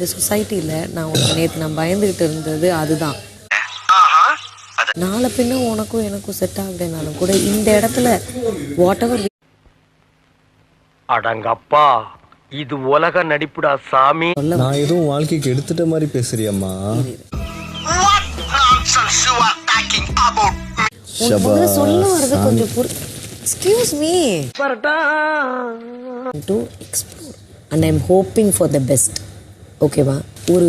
இந்த சொசைட்டியில் நான் பயந்துகிட்டு இருந்தது அதுதான். நாளை பின்ன உனக்கும் எனக்கும் செட் ஆகலைனாலும் கூட இந்த இடத்துல வாட் எவர். அடங்கப்பா, இது உலக நடிப்புடா சாமி. நான் எதுவும் வாழ்க்கைக்கு எடுத்துட்ட மாதிரி பேசுறியம்மா. சொல்ல வரது கொஞ்சம் excuse me to explore and I'm hoping for the best. ஓகேவா? ஒரு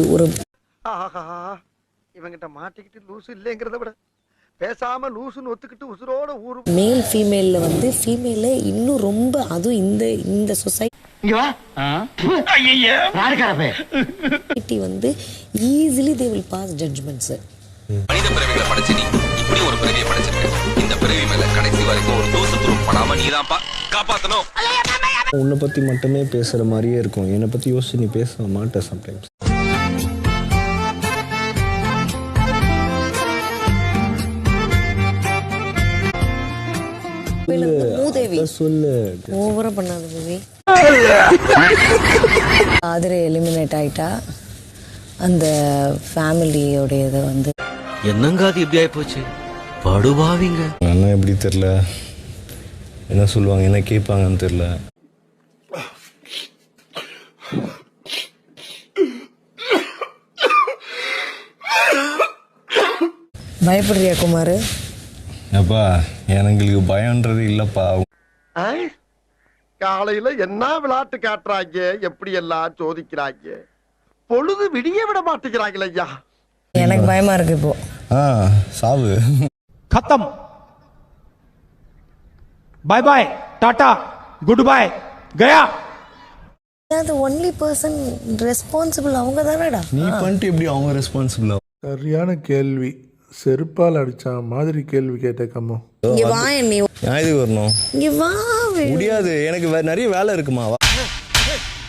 இவங்கிட்ட மாட்டிக்கிட்டு லூசு இல்லைங்கிறத விட பேசாம லூசுன்னு ஒத்துக்கிட்டு உசுரோட ஊரு. மேல் ஃபீமேல்ல வந்து ஃபீமேல இன்னும் ரொம்ப அதுவும் இந்த சொசைட்டி வந்து easily they will pass judgments. மனித பிறவிகளை படைச்சு நீ இப்படி ஒரு பிறவியை படைச்சிருக்க. இந்த பிறவி மேல கடைசி வரைக்கும் ஒரு தூசு துரும் படாம நீதான்ப்பா காப்பாத்தணும். உன்னை பத்தி மட்டுமே பேசுற மாதிரியே இருக்கும். என்னை பத்தி யோசிச்சு நீ பேச மாட்ட சம்டைம்ஸ். சொல்லு ஓவரா பண்ணாத மூவி. ஆதிரை எலிமினேட் ஆயிட்டா அந்த ஃபேமிலியோடையதை வந்து என்னங்க அது எப்படி ஆயிப்போச்சு? படுபாவிங்க. அண்ணா எப்படி தெரியல, என்ன சொல்லுவாங்க, என்ன கேட்பாங்கன்னு தெரியல. பயப்படுறியா குமார்? அப்பா எனக்கு பயம்ன்றது இல்லப்பா. காலையில என்ன விளையாட்டு காட்டுறாங்க, எப்படி எல்லாம் சோதிக்கிறாங்க, பொழுது விடிய விட மாட்டேங்கிறாங்களே ஐயா. எனக்கு பயமா இருக்கு இப்போ. சாவு खत्म, bye bye, tata, goodbye, गया. the only person responsible அவங்க தானடா. நீ பண்ணிட்டு எப்படி அவங்க ரெஸ்பான்சிபிள்? சரியான கேள்வி, செருப்பால் அடிச்சா மாதிரி கேள்வி கேட்டக்கம்மோ. இங்க வா, நீ நான் இதுக்கு வரணும். இங்க வா. முடியாது, எனக்கு நிறைய வேலை இருக்குமா.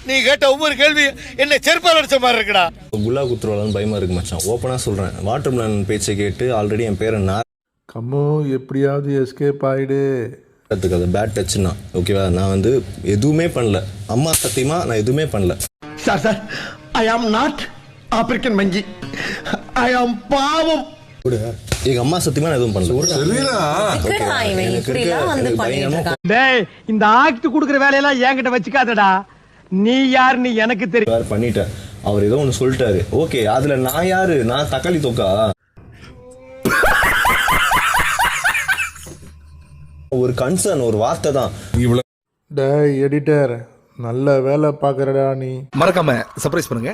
நீ கேட்ட ஒவ்வொரு கேள்வி என்ன செருப்பால் அடிச்ச மாதிரி இருக்குடா. குல்லா குத்துருவாளான்னு பயமா இருக்கு மச்சான். ஓப்பனா சொல்றேன், வாட்டர் மிலன் பேச்சை கேட்டு ஆல்ரெடி என் பேரை கம்மோ எப்படியாவது எஸ்கேப் ஆயிடு. அது பேட் டச்னா ஓகேவா. நான் வந்து எதுவுமே பண்ணல, அம்மா சத்தியமா நான் எதுவுமே பண்ணல. Sir I am not African மங்கி, ஐ ஆம் பாவம். எங்க அம்மா சத்தியமா நான் எதுவும் பண்ணல. இந்த ஆக்ட் குடுக்குற வேலையெல்லாம் என்கிட்ட வச்சுக்காதடா. நீ யாருன்னு எனக்கு தெரியும். பண்ணிட்டேன். அவர் ஏதோ ஒண்ணு சொல்லிட்டாரு, ஓகே. அதுல நான் யாரு? நான் தக்காளி தொக்கா? ஒரு கன்சர்ன், ஒரு வார்த்தை தான். டேய் எடிட்டர், நல்ல வேலை பாக்குறடா நீ. மறக்காம சர்ப்ரைஸ் பண்ணுங்க.